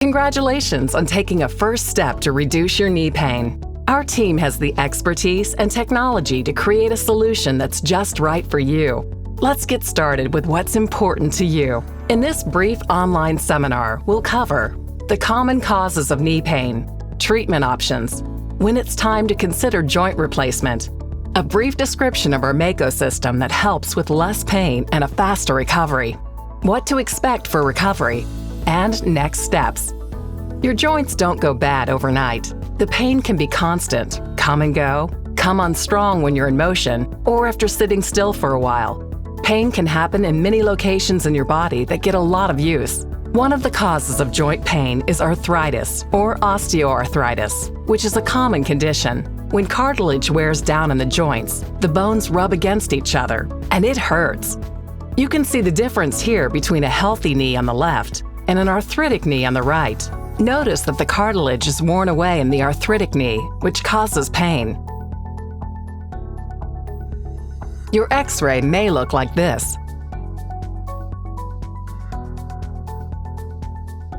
Congratulations on taking a first step to reduce your knee pain. Our team has the expertise and technology to create a solution that's just right for you. Let's get started with what's important to you. In this brief online seminar, we'll cover the common causes of knee pain, treatment options, when it's time to consider joint replacement, a brief description of our Mako system that helps with less pain and a faster recovery, what to expect for recovery, and next steps. Your joints don't go bad overnight. The pain can be constant, come and go, come on strong when you're in motion, or after sitting still for a while. Pain can happen in many locations in your body that get a lot of use. One of the causes of joint pain is arthritis or osteoarthritis, which is a common condition. When cartilage wears down in the joints, the bones rub against each other, and it hurts. You can see the difference here between a healthy knee on the left and an arthritic knee on the right. Notice that the cartilage is worn away in the arthritic knee, which causes pain. Your X-ray may look like this.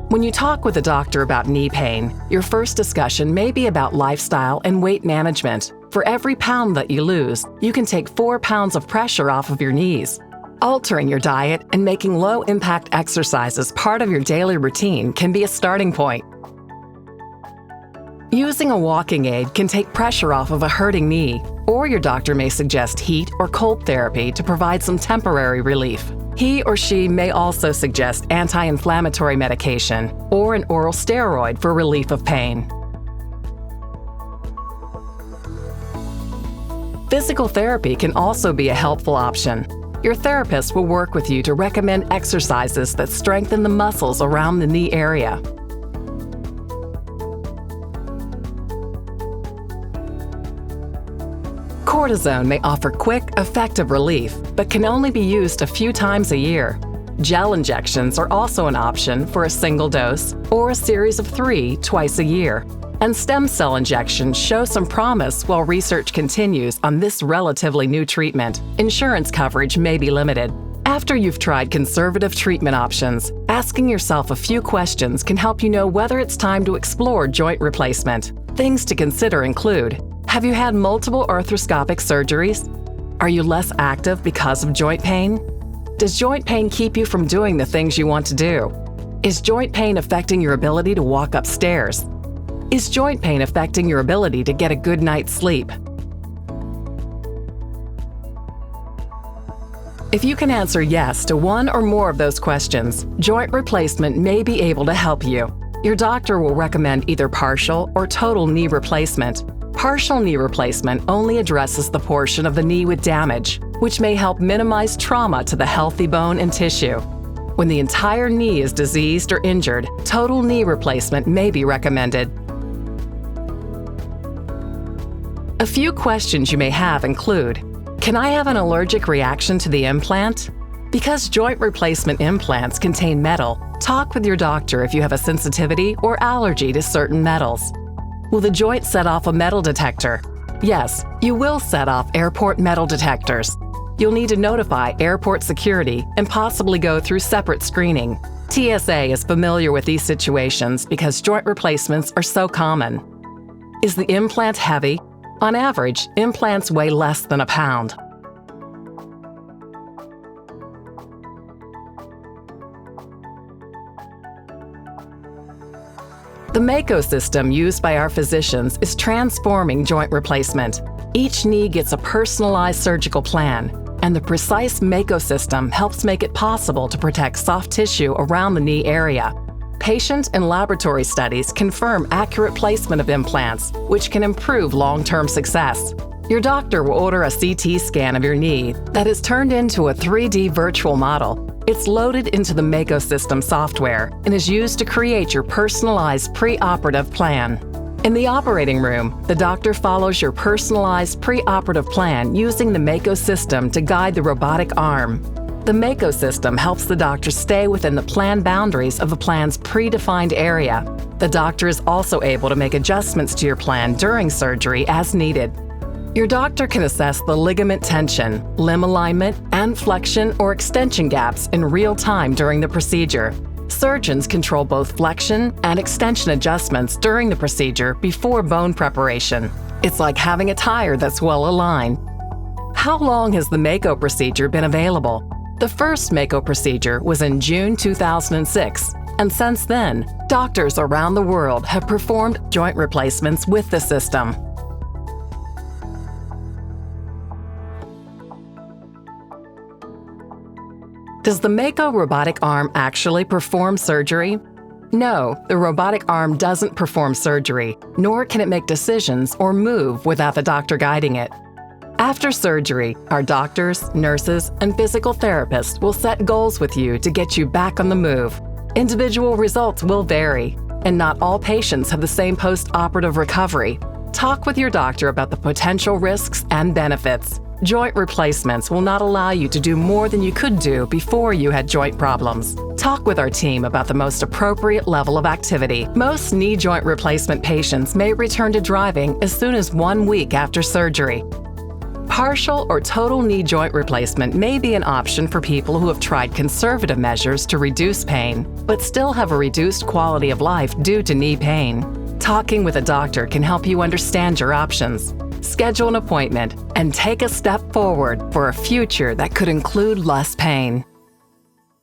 When you talk with a doctor about knee pain, your first discussion may be about lifestyle and weight management. For every pound that you lose, you can take 4 pounds of pressure off of your knees. Altering your diet and making low-impact exercises part of your daily routine can be a starting point. Using a walking aid can take pressure off of a hurting knee, or your doctor may suggest heat or cold therapy to provide some temporary relief. He or she may also suggest anti-inflammatory medication or an oral steroid for relief of pain. Physical therapy can also be a helpful option. Your therapist will work with you to recommend exercises that strengthen the muscles around the knee area. Cortisone may offer quick, effective relief, but can only be used a few times a year. Gel injections are also an option for a single dose or a series of 3 twice a year. And stem cell injections show some promise while research continues on this relatively new treatment. Insurance coverage may be limited. After you've tried conservative treatment options, asking yourself a few questions can help you know whether it's time to explore joint replacement. Things to consider include: have you had multiple arthroscopic surgeries? Are you less active because of joint pain? Does joint pain keep you from doing the things you want to do? Is joint pain affecting your ability to walk upstairs? Is joint pain affecting your ability to get a good night's sleep? If you can answer yes to one or more of those questions, joint replacement may be able to help you. Your doctor will recommend either partial or total knee replacement. Partial knee replacement only addresses the portion of the knee with damage, which may help minimize trauma to the healthy bone and tissue. When the entire knee is diseased or injured, total knee replacement may be recommended. A few questions you may have include: can I have an allergic reaction to the implant? Because joint replacement implants contain metal, talk with your doctor if you have a sensitivity or allergy to certain metals. Will the joint set off a metal detector? Yes, you will set off airport metal detectors. You'll need to notify airport security and possibly go through separate screening. TSA is familiar with these situations because joint replacements are so common. Is the implant heavy? On average, implants weigh less than a pound. The Mako system used by our physicians is transforming joint replacement. Each knee gets a personalized surgical plan, and the precise Mako system helps make it possible to protect soft tissue around the knee area. Patient and laboratory studies confirm accurate placement of implants, which can improve long-term success. Your doctor will order a CT scan of your knee that is turned into a 3D virtual model. It's loaded into the Mako System software and is used to create your personalized pre-operative plan. In the operating room, the doctor follows your personalized pre-operative plan using the Mako System to guide the robotic arm. The Mako System helps the doctor stay within the plan boundaries of the plan's predefined area. The doctor is also able to make adjustments to your plan during surgery as needed. Your doctor can assess the ligament tension, limb alignment, and flexion or extension gaps in real time during the procedure. Surgeons control both flexion and extension adjustments during the procedure before bone preparation. It's like having a tire that's well aligned. How long has the Mako procedure been available? The first Mako procedure was in June 2006, and since then, doctors around the world have performed joint replacements with the system. Does the Mako robotic arm actually perform surgery? No, the robotic arm doesn't perform surgery, nor can it make decisions or move without the doctor guiding it. After surgery, our doctors, nurses, and physical therapists will set goals with you to get you back on the move. Individual results will vary, and not all patients have the same post-operative recovery. Talk with your doctor about the potential risks and benefits. Joint replacements will not allow you to do more than you could do before you had joint problems. Talk with our team about the most appropriate level of activity. Most knee joint replacement patients may return to driving as soon as 1 week after surgery. Partial or total knee joint replacement may be an option for people who have tried conservative measures to reduce pain, but still have a reduced quality of life due to knee pain. Talking with a doctor can help you understand your options. Schedule an appointment and take a step forward for a future that could include less pain.